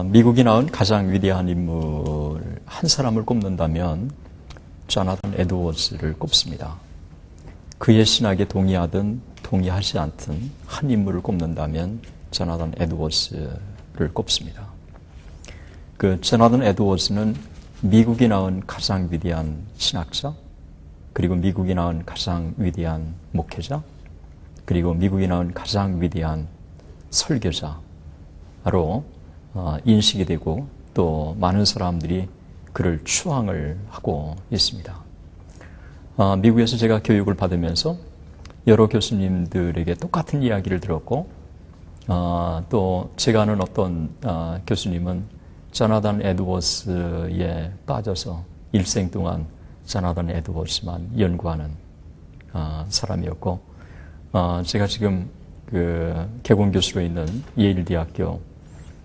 미국이 낳은 가장 위대한 인물 한 사람을 꼽는다면 조나단 에드워즈를 꼽습니다. 그의 신학에 동의하든 동의하지 않든 한 인물을 꼽는다면 조나단 에드워즈를 꼽습니다. 그 조나단 에드워즈는 미국이 낳은 가장 위대한 신학자, 그리고 미국이 낳은 가장 위대한 목회자, 그리고 미국이 낳은 가장 위대한 설교자로 인식이 되고 또 많은 사람들이 그를 추앙을 하고 있습니다. 미국에서 제가 교육을 받으면서 여러 교수님들에게 똑같은 이야기를 들었고 또 제가 아는 어떤 교수님은 조나단 에드워즈에 빠져서 일생 동안 조나단 에드워즈만 연구하는 사람이었고 제가 지금 그 개공 교수로 있는 예일 대학교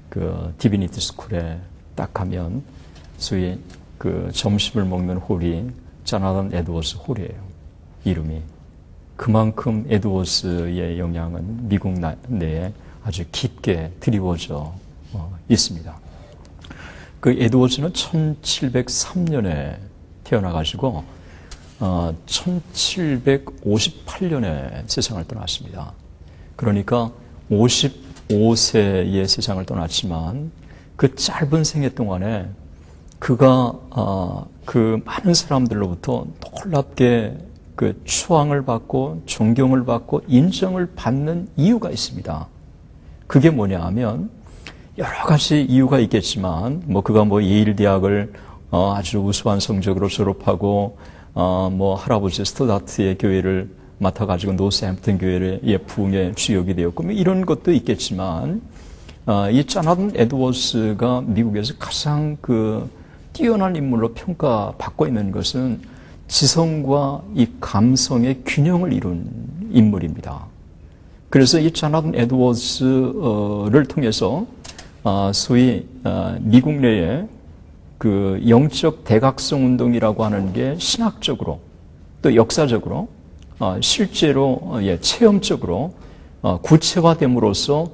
그 디비니티 스쿨에 딱 가면 소위 그 점심을 먹는 홀이 조나단 에드워즈 홀이에요. 이름이. 그만큼 에드워즈의 영향은 미국 내에 아주 깊게 드리워져 있습니다. 그 에드워즈는 1703년에 태어나가지고 1758년에 세상을 떠났습니다. 그러니까 55세의 세상을 떠났지만 그 짧은 생애 동안에 그가 그 많은 사람들로부터 놀랍게 그 추앙을 받고 존경을 받고 인정을 받는 이유가 있습니다. 그게 뭐냐 하면 여러 가지 이유가 있겠지만 그가 예일 대학을 아주 우수한 성적으로 졸업하고 할아버지 스토다트의 교회를 맡아가지고 노스햄프턴 교회의 부흥의 주역이 되었고 이런 것도 있겠지만 이 조나단 에드워즈가 미국에서 가장 그 뛰어난 인물로 평가받고 있는 것은 지성과 이 감성의 균형을 이룬 인물입니다. 그래서 이 조나단 에드워즈를 통해서 소위 미국 내에 그 영적 대각성 운동이라고 하는 게 신학적으로 또 역사적으로 실제로 체험적으로 구체화됨으로써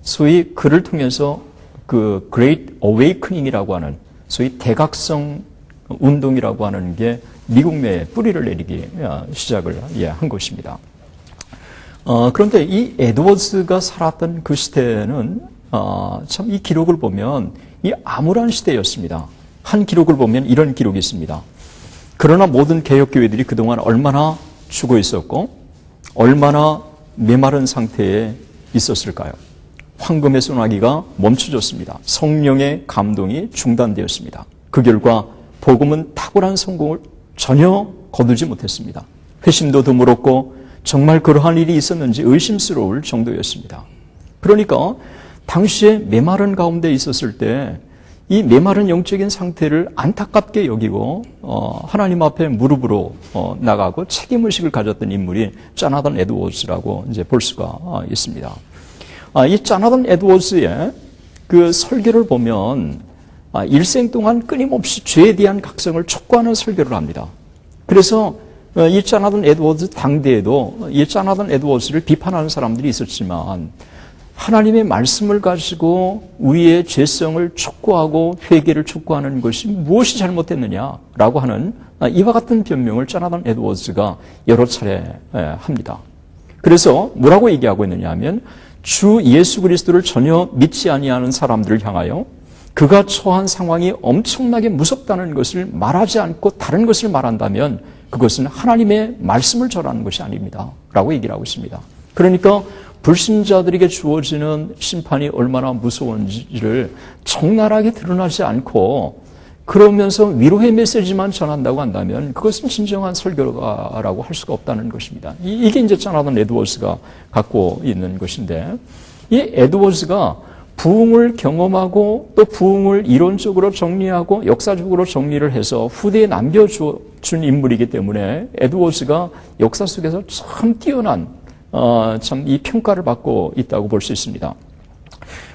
소위 그를 통해서 그 Great Awakening이라고 하는 소위 대각성 운동이라고 하는 게 미국 내에 뿌리를 내리기 시작을 한 것입니다. 그런데 이 에드워즈가 살았던 그 시대는 참 이 기록을 보면 이 암울한 시대였습니다. 한 기록을 보면 이런 기록이 있습니다. 그러나 모든 개혁교회들이 그동안 얼마나 죽어 있었고 얼마나 메마른 상태에 있었을까요? 황금의 소나기가 멈춰졌습니다. 성령의 감동이 중단되었습니다. 그 결과 복음은 탁월한 성공을 전혀 거두지 못했습니다. 회심도 드물었고 정말 그러한 일이 있었는지 의심스러울 정도였습니다. 그러니까 당시에 메마른 가운데 있었을 때 이 메마른 영적인 상태를 안타깝게 여기고 하나님 앞에 무릎으로 나가고 책임의식을 가졌던 인물이 조나단 에드워즈라고 이제 볼 수가 있습니다. 이 조나단 에드워즈의 그 설교를 보면 일생 동안 끊임없이 죄에 대한 각성을 촉구하는 설교를 합니다. 그래서 이 조나단 에드워즈 당대에도 이 조나단 에드워즈를 비판하는 사람들이 있었지만 하나님의 말씀을 가지고 우리의 죄성을 촉구하고 회개를 촉구하는 것이 무엇이 잘못됐느냐라고 하는 이와 같은 변명을 조나단 에드워즈가 여러 차례 합니다. 그래서 뭐라고 얘기하고 있느냐 하면 주 예수 그리스도를 전혀 믿지 아니하는 사람들을 향하여 그가 처한 상황이 엄청나게 무섭다는 것을 말하지 않고 다른 것을 말한다면 그것은 하나님의 말씀을 절하는 것이 아닙니다. 라고 얘기를 하고 있습니다. 그러니까 불신자들에게 주어지는 심판이 얼마나 무서운지를 적나라하게 드러나지 않고 그러면서 위로의 메시지만 전한다고 한다면 그것은 진정한 설교라고 할 수가 없다는 것입니다. 이게 이제 조나단 에드워즈가 갖고 있는 것인데 이 에드워즈가 부흥을 경험하고 또 부흥을 이론적으로 정리하고 역사적으로 정리를 해서 후대에 남겨준 인물이기 때문에 에드워즈가 역사 속에서 참 뛰어난 참 이 평가를 받고 있다고 볼 수 있습니다.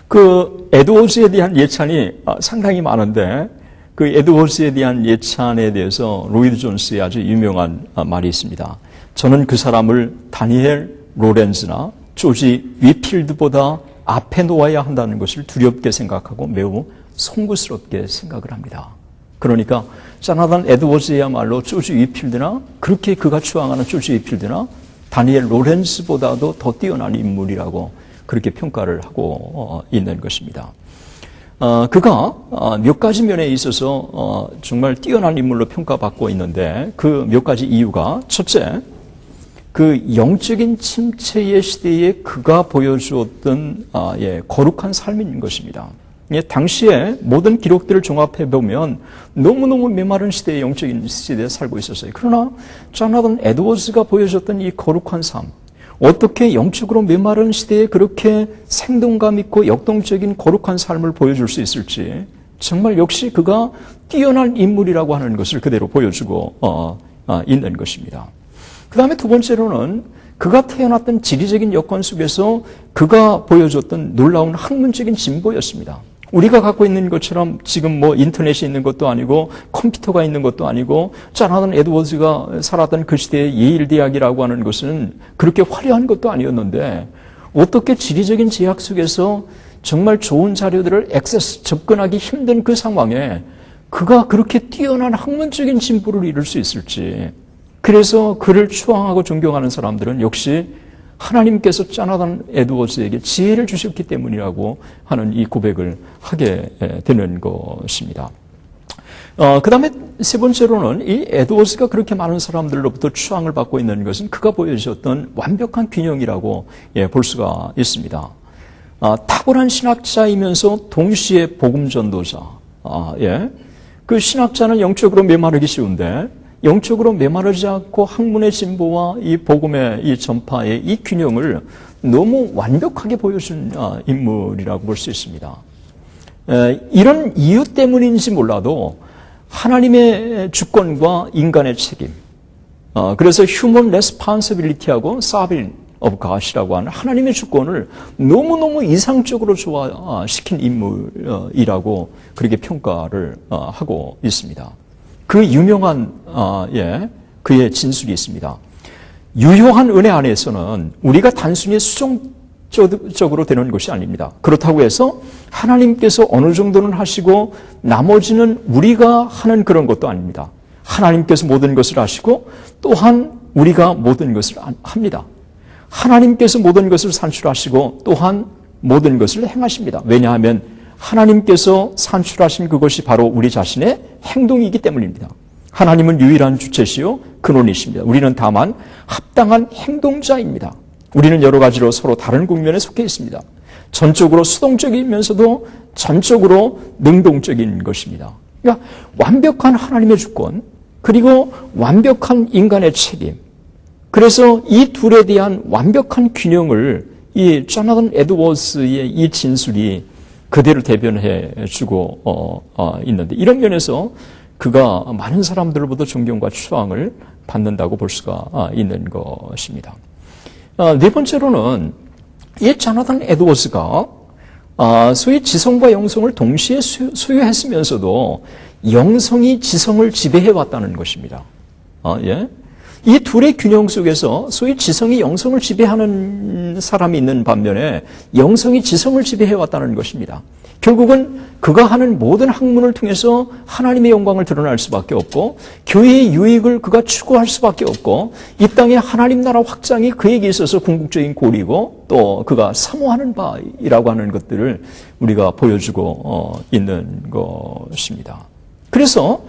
그 에드워즈에 대한 예찬이 상당히 많은데 그 에드워즈에 대한 예찬에 대해서 로이드 존스의 아주 유명한 말이 있습니다. 저는 그 사람을 다니엘 로렌즈나 조지 위필드보다 앞에 놓아야 한다는 것을 두렵게 생각하고 매우 송구스럽게 생각을 합니다. 그러니까 조나단 에드워즈야말로 조지 위필드나 그렇게 그가 추앙하는 조지 위필드나 다니엘 로렌스보다도 더 뛰어난 인물이라고 그렇게 평가를 하고 있는 것입니다. 그가 몇 가지 면에 있어서 정말 뛰어난 인물로 평가받고 있는데 그 몇 가지 이유가 첫째, 그 영적인 침체의 시대에 그가 보여주었던 거룩한 삶인 것입니다. 당시에 모든 기록들을 종합해 보면 너무너무 메마른 시대의 영적인 시대에 살고 있었어요. 그러나 조나단 에드워즈가 보여줬던 이 거룩한 삶, 어떻게 영적으로 메마른 시대에 그렇게 생동감 있고 역동적인 거룩한 삶을 보여줄 수 있을지 정말 역시 그가 뛰어난 인물이라고 하는 것을 그대로 보여주고 있는 것입니다. 그 다음에 두 번째로는 그가 태어났던 지리적인 여건 속에서 그가 보여줬던 놀라운 학문적인 진보였습니다. 우리가 갖고 있는 것처럼 지금 뭐 인터넷이 있는 것도 아니고 컴퓨터가 있는 것도 아니고 조나단 에드워즈가 살았던 그 시대의 예일 대학이라고 하는 것은 그렇게 화려한 것도 아니었는데 어떻게 지리적인 제약 속에서 정말 좋은 자료들을 접근하기 힘든 그 상황에 그가 그렇게 뛰어난 학문적인 진보를 이룰 수 있을지, 그래서 그를 추앙하고 존경하는 사람들은 역시 하나님께서 조나단 에드워즈에게 지혜를 주셨기 때문이라고 하는 이 고백을 하게 되는 것입니다. 그 다음에 세 번째로는 이 에드워즈가 그렇게 많은 사람들로부터 추앙을 받고 있는 것은 그가 보여주셨던 완벽한 균형이라고 볼 수가 있습니다. 탁월한 신학자이면서 동시에 복음 전도자. 그 신학자는 영적으로 메마르기 쉬운데 영적으로 메마르지 않고 학문의 진보와 이 복음의 이 전파의 이 균형을 너무 완벽하게 보여준 인물이라고 볼 수 있습니다. 이런 이유 때문인지 몰라도 하나님의 주권과 인간의 책임, 그래서 human responsibility하고 sovereign of God이라고 하는 하나님의 주권을 너무너무 이상적으로 조화시킨 인물이라고 그렇게 평가를 하고 있습니다. 그 유명한 그의 진술이 있습니다. 유효한 은혜 안에서는 우리가 단순히 수동적으로 되는 것이 아닙니다. 그렇다고 해서 하나님께서 어느 정도는 하시고 나머지는 우리가 하는 그런 것도 아닙니다. 하나님께서 모든 것을 하시고 또한 우리가 모든 것을 합니다. 하나님께서 모든 것을 산출하시고 또한 모든 것을 행하십니다. 왜냐하면 하나님께서 산출하신 그것이 바로 우리 자신의 행동이기 때문입니다. 하나님은 유일한 주체시요 근원이십니다. 우리는 다만 합당한 행동자입니다. 우리는 여러 가지로 서로 다른 국면에 속해 있습니다. 전적으로 수동적이면서도 전적으로 능동적인 것입니다. 그러니까 완벽한 하나님의 주권, 그리고 완벽한 인간의 책임. 그래서 이 둘에 대한 완벽한 균형을 이 조나단 에드워즈의 이 진술이 그대로 대변해 주고 있는데, 이런 면에서 그가 많은 사람들로부터 존경과 추앙을 받는다고 볼 수가 있는 것입니다. 네 번째로는 이 조나단 에드워즈가 소위 지성과 영성을 동시에 소유했으면서도 영성이 지성을 지배해 왔다는 것입니다. 이 둘의 균형 속에서 소위 지성이 영성을 지배하는 사람이 있는 반면에 영성이 지성을 지배해 왔다는 것입니다. 결국은 그가 하는 모든 학문을 통해서 하나님의 영광을 드러날 수밖에 없고 교회의 유익을 그가 추구할 수밖에 없고 이 땅의 하나님 나라 확장이 그에게 있어서 궁극적인 골이고 또 그가 사모하는 바이라고 하는 것들을 우리가 보여주고 있는 것입니다. 그래서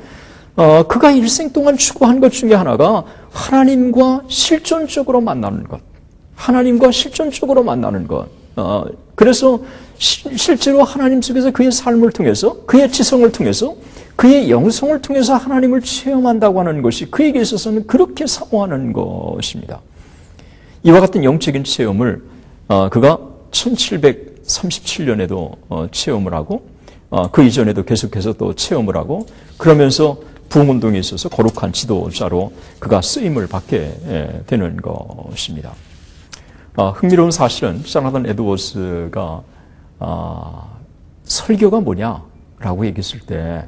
그가 일생 동안 추구한 것 중에 하나가 하나님과 실존적으로 만나는 것. 하나님과 실존적으로 만나는 것. 그래서 실제로 하나님 속에서 그의 삶을 통해서, 그의 지성을 통해서, 그의 영성을 통해서 하나님을 체험한다고 하는 것이 그에게 있어서는 그렇게 사모하는 것입니다. 이와 같은 영적인 체험을 그가 1737년에도 체험을 하고 그 이전에도 계속해서 또 체험을 하고 그러면서 부흥운동에 있어서 거룩한 지도자로 그가 쓰임을 받게 되는 것입니다. 흥미로운 사실은 조나단 에드워즈가 설교가 뭐냐라고 얘기했을 때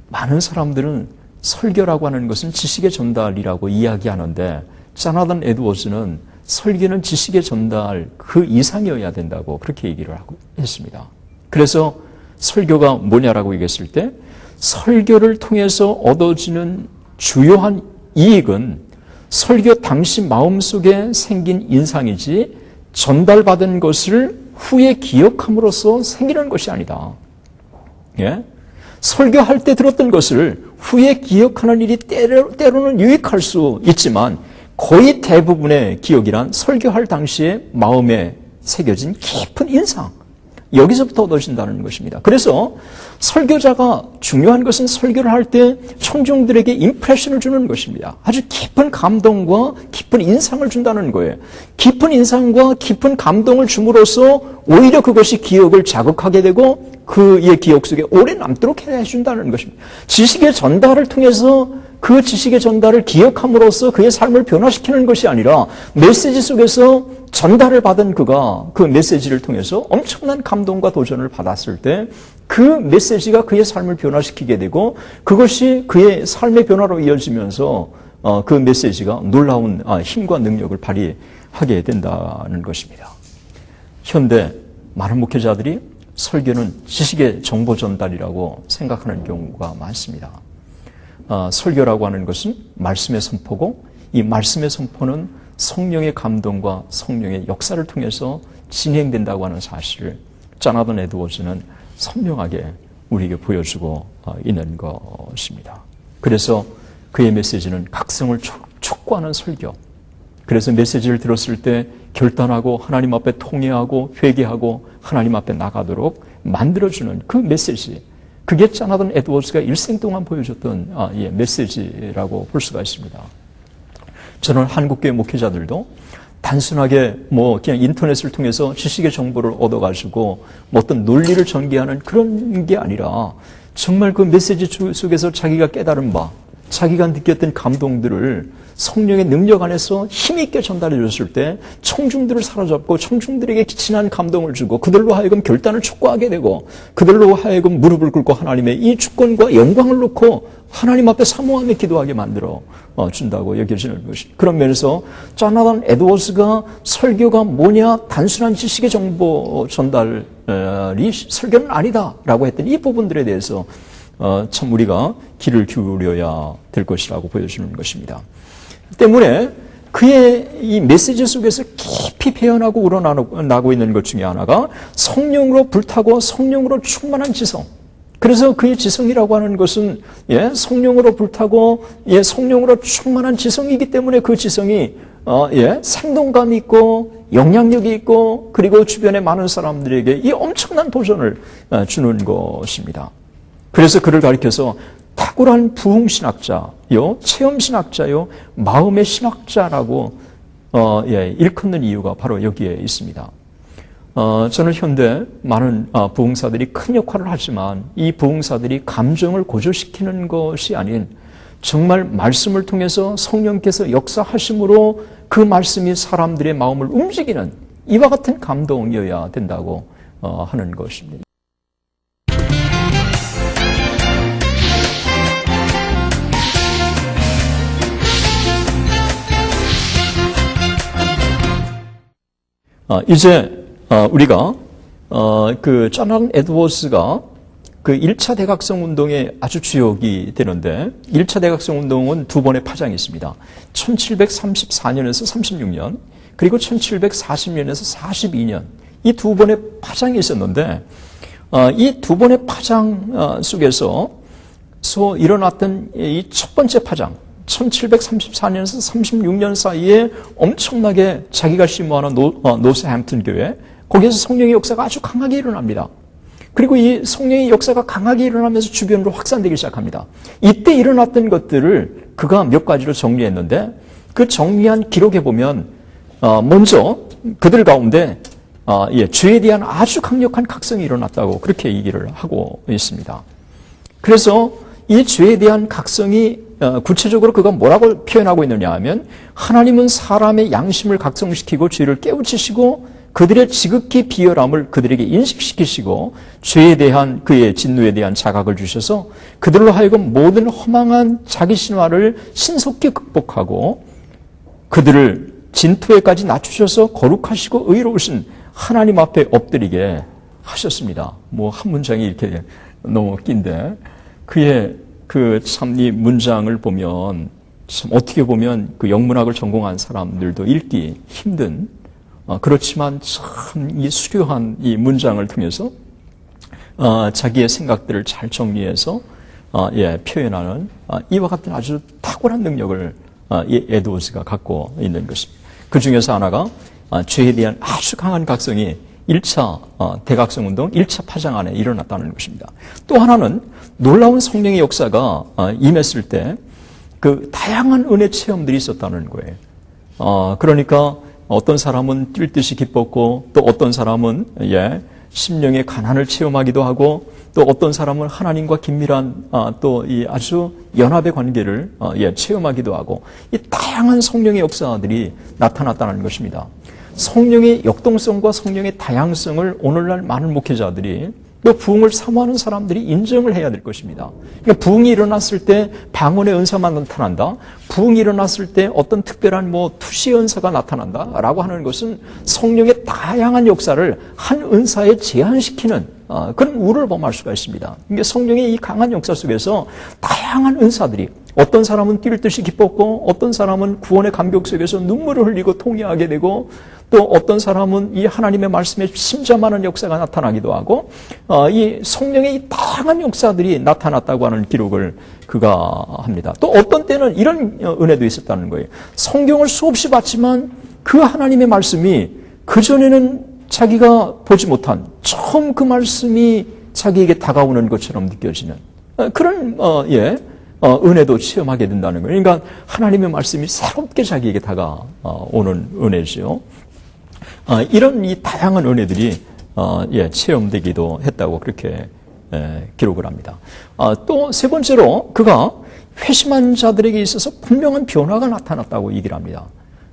많은 사람들은 설교라고 하는 것은 지식의 전달이라고 이야기하는데 조나단 에드워즈는 설교는 지식의 전달 그 이상이어야 된다고 그렇게 얘기를 하고 했습니다. 그래서 설교가 뭐냐라고 얘기했을 때 설교를 통해서 얻어지는 주요한 이익은 설교 당시 마음속에 생긴 인상이지 전달받은 것을 후에 기억함으로써 생기는 것이 아니다. 예? 설교할 때 들었던 것을 후에 기억하는 일이 때로는 유익할 수 있지만 거의 대부분의 기억이란 설교할 당시에 마음에 새겨진 깊은 인상, 여기서부터 얻어진다는 것입니다. 그래서 설교자가 중요한 것은 설교를 할 때 청중들에게 임프레션을 주는 것입니다. 아주 깊은 감동과 깊은 인상을 준다는 거예요. 깊은 인상과 깊은 감동을 줌으로써 오히려 그것이 기억을 자극하게 되고 그의 기억 속에 오래 남도록 해준다는 것입니다. 지식의 전달을 통해서 그 지식의 전달을 기억함으로써 그의 삶을 변화시키는 것이 아니라 메시지 속에서 전달을 받은 그가 그 메시지를 통해서 엄청난 감동과 도전을 받았을 때 그 메시지가 그의 삶을 변화시키게 되고 그것이 그의 삶의 변화로 이어지면서 그 메시지가 놀라운 힘과 능력을 발휘하게 된다는 것입니다. 현대 많은 목회자들이 설교는 지식의 정보 전달이라고 생각하는 경우가 많습니다. 설교라고 하는 것은 말씀의 선포고 이 말씀의 선포는 성령의 감동과 성령의 역사를 통해서 진행된다고 하는 사실을 조나단 에드워즈는 선명하게 우리에게 보여주고 있는 것입니다. 그래서 그의 메시지는 각성을 촉구하는 설교. 그래서 메시지를 들었을 때 결단하고 하나님 앞에 통회하고 회개하고 하나님 앞에 나가도록 만들어주는 그 메시지. 그게 조나단 에드워즈가 일생 동안 보여줬던 메시지라고 볼 수가 있습니다. 저는 한국교회 목회자들도 단순하게 그냥 인터넷을 통해서 지식의 정보를 얻어가지고 어떤 논리를 전개하는 그런 게 아니라 정말 그 메시지 속에서 자기가 깨달은 바, 자기가 느꼈던 감동들을 성령의 능력 안에서 힘있게 전달해 줬을 때 청중들을 사로잡고 청중들에게 진한 감동을 주고 그들로 하여금 결단을 촉구하게 되고 그들로 하여금 무릎을 꿇고 하나님의 이 주권과 영광을 놓고 하나님 앞에 사모하며 기도하게 만들어 준다고 여겨지는 것입니다. 그런 면에서 조나단 에드워즈가 설교가 뭐냐 단순한 지식의 정보 전달이 설교는 아니다라고 했던 이 부분들에 대해서 참 우리가 귀를 기울여야 될 것이라고 보여주는 것입니다. 때문에 그의 이 메시지 속에서 깊이 배어나고 우러나고 있는 것 중에 하나가 성령으로 불타고 성령으로 충만한 지성. 그래서 그의 지성이라고 하는 것은 성령으로 불타고 성령으로 충만한 지성이기 때문에 그 지성이 생동감 있고 영향력이 있고 그리고 주변의 많은 사람들에게 이 엄청난 도전을 주는 것입니다. 그래서 그를 가리켜서 탁월한 부흥신학자요, 체험신학자요, 마음의 신학자라고 일컫는 이유가 바로 여기에 있습니다. 저는 현대 많은 부흥사들이 큰 역할을 하지만 이 부흥사들이 감정을 고조시키는 것이 아닌 정말 말씀을 통해서 성령께서 역사하심으로 그 말씀이 사람들의 마음을 움직이는 이와 같은 감동이어야 된다고 하는 것입니다. 이제 우리가 그 조나단 에드워즈가 그 1차 대각성 운동의 아주 주역이 되는데 1차 대각성 운동은 두 번의 파장이 있습니다. 1734년에서 36년 그리고 1740년에서 42년 이 두 번의 파장이 있었는데 이 두 번의 파장 속에서 일어났던 이 첫 번째 파장 1734년에서 36년 사이에 엄청나게 자기가 심호하는 노스햄튼 교회 거기에서 성령의 역사가 아주 강하게 일어납니다. 그리고 이 성령의 역사가 강하게 일어나면서 주변으로 확산되기 시작합니다. 이때 일어났던 것들을 그가 몇 가지로 정리했는데 그 정리한 기록에 보면 먼저 그들 가운데 죄에 대한 아주 강력한 각성이 일어났다고 그렇게 얘기를 하고 있습니다. 그래서 이 죄에 대한 각성이 구체적으로 그가 뭐라고 표현하고 있느냐 하면 하나님은 사람의 양심을 각성시키고 죄를 깨우치시고 그들의 지극히 비열함을 그들에게 인식시키시고 죄에 대한 그의 진노에 대한 자각을 주셔서 그들로 하여금 모든 허망한 자기 신화를 신속히 극복하고 그들을 진토에까지 낮추셔서 거룩하시고 의로우신 하나님 앞에 엎드리게 하셨습니다. 뭐 한 문장이 이렇게 너무 긴데 그의 그 참 이 문장을 보면 참 어떻게 보면 그 영문학을 전공한 사람들도 읽기 힘든 그렇지만 참 이 수려한 이 문장을 통해서 자기의 생각들을 잘 정리해서 표현하는 이와 같은 아주 탁월한 능력을 이 에드워즈가 갖고 있는 것입니다. 그 중에서 하나가 죄에 대한 아주 강한 각성이 1차 대각성운동 1차 파장 안에 일어났다는 것입니다. 또 하나는 놀라운 성령의 역사가 임했을 때 그 다양한 은혜 체험들이 있었다는 거예요. 그러니까 어떤 사람은 뛸 듯이 기뻤고 또 어떤 사람은 심령의 가난을 체험하기도 하고 또 어떤 사람은 하나님과 긴밀한 또 이 아주 연합의 관계를 체험하기도 하고 이 다양한 성령의 역사들이 나타났다는 것입니다. 성령의 역동성과 성령의 다양성을 오늘날 많은 목회자들이 또 부흥을 사모하는 사람들이 인정을 해야 될 것입니다. 그러니까 부흥이 일어났을 때 방언의 은사만 나타난다. 부흥이 일어났을 때 어떤 특별한 투시의 은사가 나타난다라고 하는 것은 성령의 다양한 역사를 한 은사에 제한시키는 그런 우를 범할 수가 있습니다. 그러니까 성령의 이 강한 역사 속에서 다양한 은사들이 어떤 사람은 뛸 듯이 기뻤고 어떤 사람은 구원의 감격 속에서 눈물을 흘리고 통회하게 되고 또 어떤 사람은 이 하나님의 말씀에 심잠하는 역사가 나타나기도 하고 이 성령의 이 다양한 역사들이 나타났다고 하는 기록을 그가 합니다. 또 어떤 때는 이런 은혜도 있었다는 거예요. 성경을 수없이 봤지만 그 하나님의 말씀이 그전에는 자기가 보지 못한 처음 그 말씀이 자기에게 다가오는 것처럼 느껴지는 그런 은혜도 체험하게 된다는 거예요. 그러니까 하나님의 말씀이 새롭게 자기에게 다가오는 은혜죠. 이런 이 다양한 은혜들이 체험되기도 했다고 그렇게 기록을 합니다. 또 세 번째로 그가 회심한 자들에게 있어서 분명한 변화가 나타났다고 얘기를 합니다.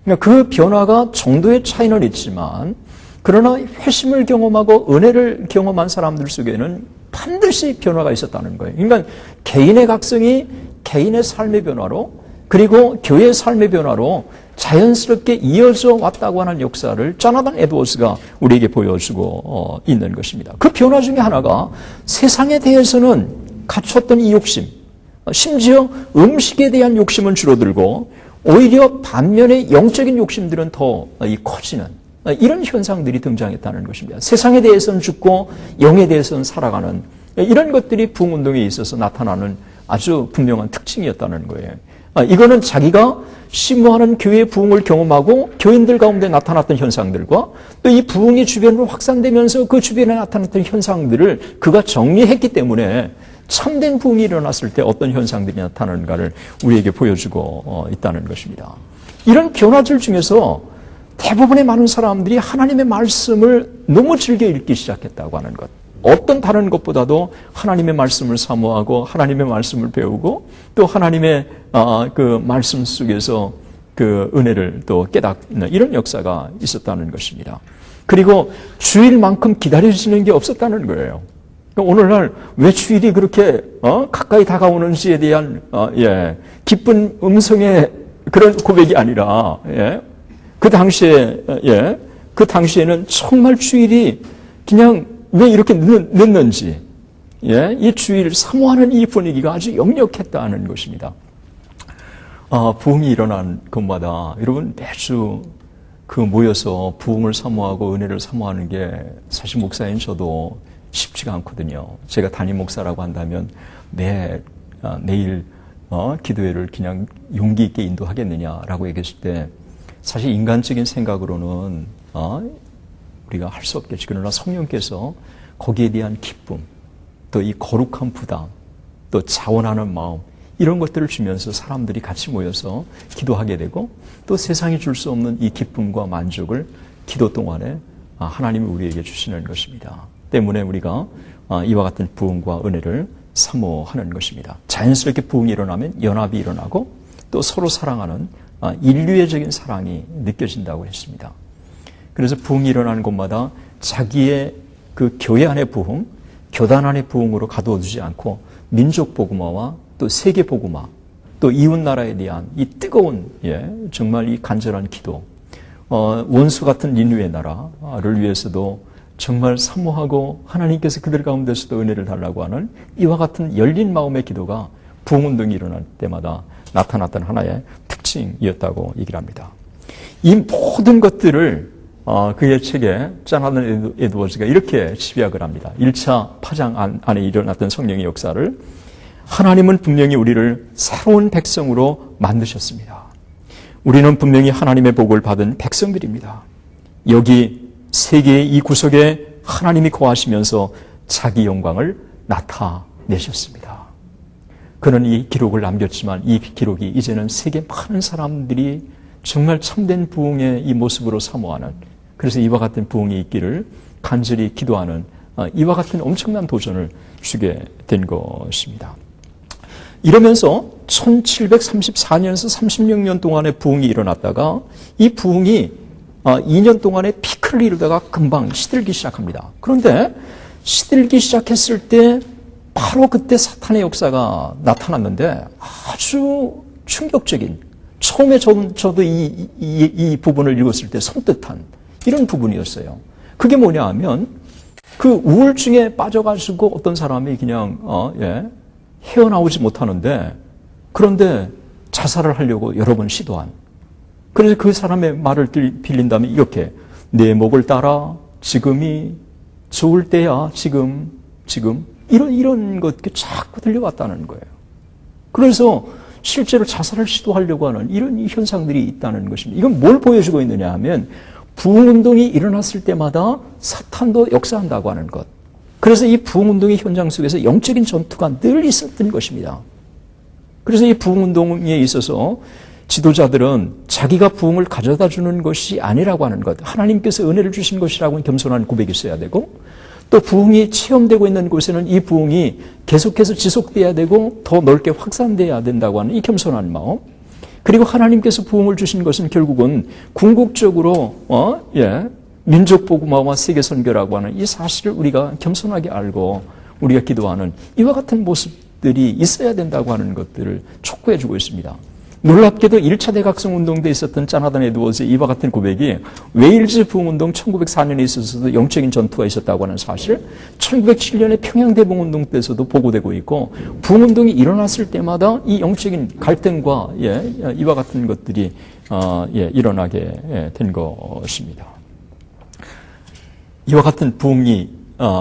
그러니까 그 변화가 정도의 차이는 있지만 그러나 회심을 경험하고 은혜를 경험한 사람들 속에는 반드시 변화가 있었다는 거예요. 그러니까 개인의 각성이 개인의 삶의 변화로 그리고 교회의 삶의 변화로 자연스럽게 이어져 왔다고 하는 역사를 조나단 에드워즈가 우리에게 보여주고 있는 것입니다. 그 변화 중에 하나가 세상에 대해서는 갖췄던 이 욕심, 심지어 음식에 대한 욕심은 줄어들고 오히려 반면에 영적인 욕심들은 더 커지는 이런 현상들이 등장했다는 것입니다. 세상에 대해서는 죽고 영에 대해서는 살아가는 이런 것들이 부흥운동에 있어서 나타나는 아주 분명한 특징이었다는 거예요. 이거는 자기가 심무하는 교회의 부흥을 경험하고 교인들 가운데 나타났던 현상들과 또 이 부흥이 주변으로 확산되면서 그 주변에 나타났던 현상들을 그가 정리했기 때문에 참된 부흥이 일어났을 때 어떤 현상들이 나타나는가를 우리에게 보여주고 있다는 것입니다. 이런 변화들 중에서 대부분의 많은 사람들이 하나님의 말씀을 너무 즐겨 읽기 시작했다고 하는 것. 어떤 다른 것보다도 하나님의 말씀을 사모하고 하나님의 말씀을 배우고 또 하나님의 그 말씀 속에서 그 은혜를 또 깨닫는 이런 역사가 있었다는 것입니다. 그리고 주일만큼 기다려지는 게 없었다는 거예요. 오늘날 왜 주일이 그렇게 가까이 다가오는지에 대한 기쁜 음성의 그런 고백이 아니라 그 당시에는 정말 주일이 그냥 왜 이렇게 늦는지 이 주일 사모하는 이 분위기가 아주 역력했다는 것입니다. 부흥이 일어난 것마다 여러분 매주 그 모여서 부흥을 사모하고 은혜를 사모하는 게 사실 목사인 저도 쉽지가 않거든요. 제가 담임 목사라고 한다면 매일 기도회를 그냥 용기 있게 인도하겠느냐라고 얘기했을 때 사실 인간적인 생각으로는 우리가 할 수 없겠지. 그러나 성령께서 거기에 대한 기쁨, 또 이 거룩한 부담, 또 자원하는 마음 이런 것들을 주면서 사람들이 같이 모여서 기도하게 되고 또 세상이 줄 수 없는 이 기쁨과 만족을 기도 동안에 하나님이 우리에게 주시는 것입니다. 때문에 우리가 이와 같은 부흥과 은혜를 사모하는 것입니다. 자연스럽게 부흥이 일어나면 연합이 일어나고 또 서로 사랑하는 인류애적인 사랑이 느껴진다고 했습니다. 그래서 부흥이 일어나는 곳마다 자기의 그 교회 안의 부흥, 교단 안의 부흥으로 가둬두지 않고 민족 복음화와 또 세계 복음화, 또 이웃 나라에 대한 이 뜨거운 정말 이 간절한 기도, 원수 같은 니느웨 나라를 위해서도 정말 사모하고 하나님께서 그들 가운데서도 은혜를 달라고 하는 이와 같은 열린 마음의 기도가 부흥운동이 일어날 때마다 나타났던 하나의 특징이었다고 얘기를 합니다. 이 모든 것들을 그의 책에 자나단 에드워즈가 이렇게 집약을 합니다. 1차 파장 안에 일어났던 성령의 역사를 하나님은 분명히 우리를 새로운 백성으로 만드셨습니다. 우리는 분명히 하나님의 복을 받은 백성들입니다. 여기 세계의 이 구석에 하나님이 거하시면서 자기 영광을 나타내셨습니다. 그는 이 기록을 남겼지만 이 기록이 이제는 세계 많은 사람들이 정말 참된 부흥의 이 모습으로 사모하는, 그래서 이와 같은 부흥이 있기를 간절히 기도하는 이와 같은 엄청난 도전을 주게 된 것입니다. 이러면서 1734년에서 36년 동안의 부흥이 일어났다가 이 부흥이 2년 동안의 피크를 이루다가 금방 시들기 시작합니다. 그런데 시들기 시작했을 때 바로 그때 사탄의 역사가 나타났는데 아주 충격적인, 처음에 저도 이 부분을 읽었을 때 섬뜩한 이런 부분이었어요. 그게 뭐냐 하면 그 우울증에 빠져가지고 어떤 사람이 그냥 헤어나오지 못하는데, 그런데 자살을 하려고 여러 번 시도한, 그래서 그 사람의 말을 빌린다면 이렇게, 내 목을 따라 지금이 좋을 때야, 지금 이런 것 자꾸 들려왔다는 거예요. 그래서 실제로 자살을 시도하려고 하는 이런 현상들이 있다는 것입니다. 이건 뭘 보여주고 있느냐 하면 부흥운동이 일어났을 때마다 사탄도 역사한다고 하는 것. 그래서 이 부흥운동의 현장 속에서 영적인 전투가 늘 있었던 것입니다. 그래서 이 부흥운동에 있어서 지도자들은 자기가 부흥을 가져다 주는 것이 아니라고 하는 것, 하나님께서 은혜를 주신 것이라고 겸손한 고백이 있어야 되고, 또 부흥이 체험되고 있는 곳에는 이 부흥이 계속해서 지속돼야 되고 더 넓게 확산돼야 된다고 하는 이 겸손한 마음, 그리고 하나님께서 부흥을 주신 것은 결국은 궁극적으로 민족 복음화와 세계 선교라고 하는 이 사실을 우리가 겸손하게 알고 우리가 기도하는 이와 같은 모습들이 있어야 된다고 하는 것들을 촉구해 주고 있습니다. 놀랍게도 1차 대각성 운동 때 있었던 자나단 에드워즈의 이와 같은 고백이 웨일즈 부흥운동 1904년에 있어서도 영적인 전투가 있었다고 하는 사실, 1907년에 평양 대부흥운동 때서도 보고되고 있고, 부흥운동이 일어났을 때마다 이 영적인 갈등과 이와 같은 것들이 일어나게 된 것입니다. 이와 같은 부흥이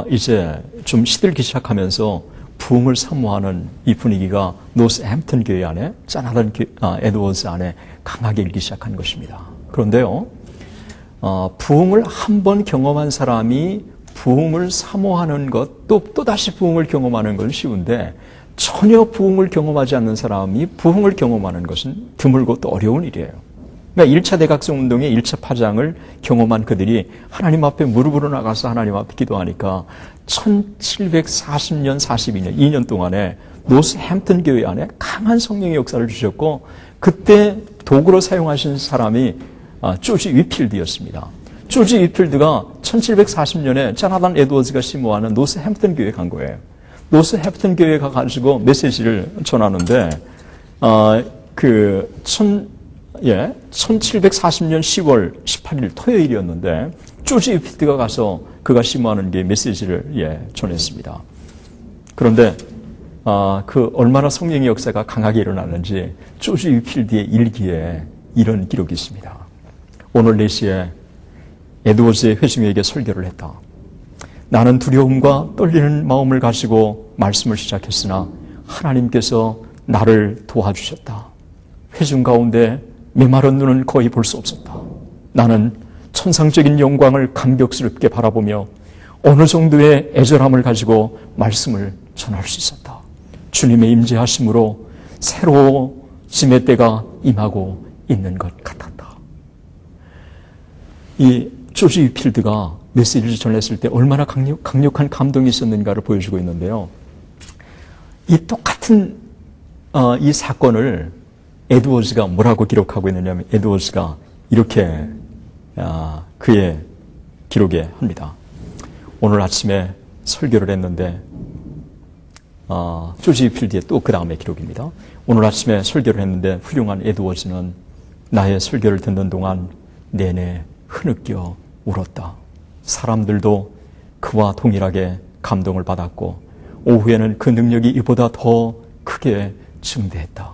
이제 좀 시들기 시작하면서 부흥을 사모하는 이 분위기가 노스햄튼 교회 안에, 자나단 에드워즈 안에 강하게 일기 시작한 것입니다. 그런데요, 부흥을 한 번 경험한 사람이 부흥을 사모하는 것, 또다시 부흥을 경험하는 건 쉬운데, 전혀 부흥을 경험하지 않는 사람이 부흥을 경험하는 것은 드물고 또 어려운 일이에요. 그러니까 1차 대각성 운동의 1차 파장을 경험한 그들이 하나님 앞에 무릎으로 나가서 하나님 앞에 기도하니까 1740년, 42년, 2년 동안에 노스햄튼 교회 안에 강한 성령의 역사를 주셨고, 그때 도구로 사용하신 사람이 조지 위필드였습니다. 조지 위필드가 1740년에 자나단 에드워즈가 심호하는 노스햄튼 교회에 간 거예요. 노스햄튼 교회에 가가지고 메시지를 전하는데, 1740년 10월 18일 토요일이었는데 조지 위필드가 가서 그가 심호하는 게 메시지를 전했습니다. 그런데 그 얼마나 성령의 역사가 강하게 일어나는지 조지 위필드의 일기에 이런 기록이 있습니다. 오늘 4시에 에드워즈의 회중에게 설교를 했다. 나는 두려움과 떨리는 마음을 가지고 말씀을 시작했으나 하나님께서 나를 도와주셨다. 회중 가운데 메마른 눈은 거의 볼 수 없었다. 나는 천상적인 영광을 감격스럽게 바라보며 어느 정도의 애절함을 가지고 말씀을 전할 수 있었다. 주님의 임재하심으로 새로워짐의 때가 임하고 있는 것 같았다. 이 조지 위필드가 메시지를 전했을 때 얼마나 강력한 감동이 있었는가를 보여주고 있는데요. 이 똑같은 이 사건을 에드워즈가 뭐라고 기록하고 있느냐면, 에드워즈가 이렇게 그의 기록에 합니다. 오늘 아침에 설교를 했는데, 조지 위필드의 또 그 다음에 기록입니다. 오늘 아침에 설교를 했는데 훌륭한 에드워즈는 나의 설교를 듣는 동안 내내 흐느껴 울었다. 사람들도 그와 동일하게 감동을 받았고 오후에는 그 능력이 이보다 더 크게 증대했다.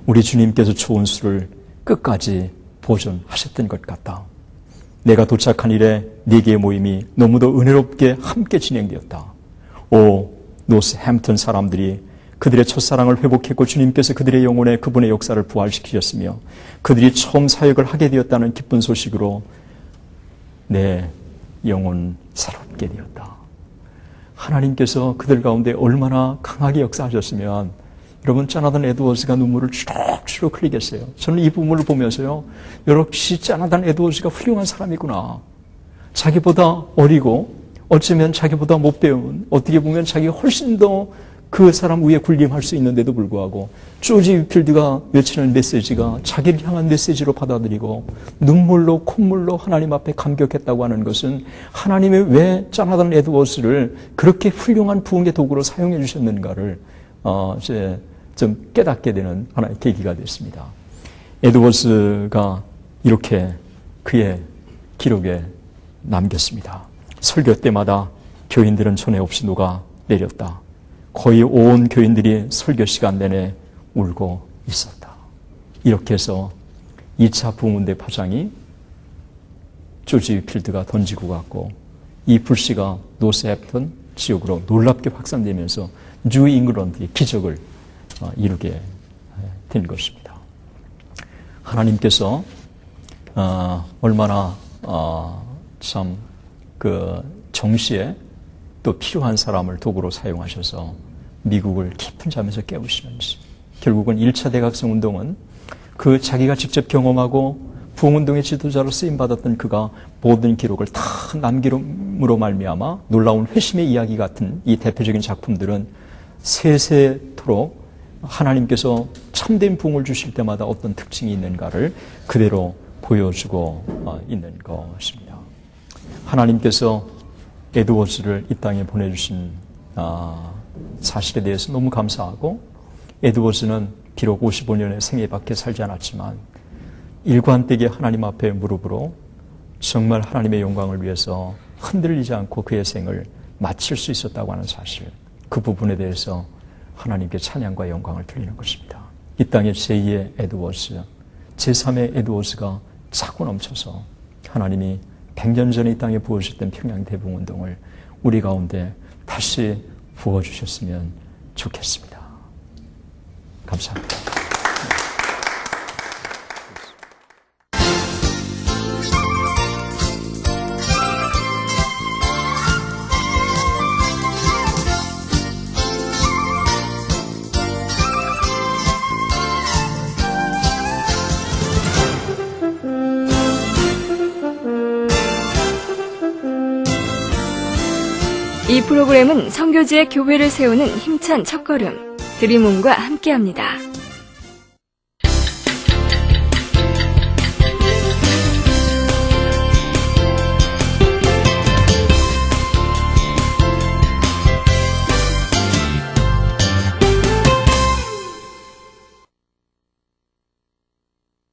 우리 주님께서 좋은 수를 끝까지 보존하셨던 것 같다. 내가 도착한 이래 4개의 모임이 너무도 은혜롭게 함께 진행되었다. 노스햄튼 사람들이 그들의 첫사랑을 회복했고 주님께서 그들의 영혼에 그분의 역사를 부활시키셨으며 그들이 처음 사역을 하게 되었다는 기쁜 소식으로 내 영혼 새롭게 되었다. 하나님께서 그들 가운데 얼마나 강하게 역사하셨으면 여러분, 조나단 에드워즈가 눈물을 주룩주룩 흘리겠어요. 저는 이 부분을 보면서요, 역시 조나단 에드워즈가 훌륭한 사람이구나. 자기보다 어리고 어쩌면 자기보다 못 배운, 어떻게 보면 자기가 훨씬 더 그 사람 위에 군림할 수 있는데도 불구하고 조지 위필드가 외치는 메시지가 자기를 향한 메시지로 받아들이고 눈물로 콧물로 하나님 앞에 감격했다고 하는 것은 하나님이 왜 조나단 에드워즈를 그렇게 훌륭한 부흥의 도구로 사용해 주셨는가를 이제 좀 깨닫게 되는 하나의 계기가 됐습니다. 에드워즈가 이렇게 그의 기록에 남겼습니다. 설교 때마다 교인들은 전에 없이 녹아 내렸다. 거의 온 교인들이 설교 시간 내내 울고 있었다. 이렇게 해서 2차 부흥운대 파장이 조지 위필드가 던지고 갔고 이 불씨가 노스햄튼 지역으로 놀랍게 확산되면서 뉴 잉글랜드의 기적을 이루게 된 것입니다. 하나님께서 얼마나 참 그 정시에 또 필요한 사람을 도구로 사용하셔서 미국을 깊은 잠에서 깨우시는지, 결국은 1차 대각성 운동은 그 자기가 직접 경험하고 부흥운동의 지도자로 쓰임받았던 그가 모든 기록을 다 남김으로 말미암아 놀라운 회심의 이야기 같은 이 대표적인 작품들은 세세토록 하나님께서 참된 부흥을 주실 때마다 어떤 특징이 있는가를 그대로 보여주고 있는 것입니다. 하나님께서 에드워즈를 이 땅에 보내주신 사실에 대해서 너무 감사하고, 에드워즈는 비록 55년의 생애밖에 살지 않았지만 일관되게 하나님 앞에 무릎으로 정말 하나님의 영광을 위해서 흔들리지 않고 그의 생을 마칠 수 있었다고 하는 사실, 그 부분에 대해서 하나님께 찬양과 영광을 드리는 것입니다. 이 땅의 제2의 에드워즈, 제3의 에드워즈가 차고 넘쳐서 하나님이 100년 전에 이 땅에 부어주셨던 평양 대붕운동을 우리 가운데 다시 부어주셨으면 좋겠습니다. 감사합니다. 이 프로그램은 선교지의 교회를 세우는 힘찬 첫걸음 드림홈과 함께합니다.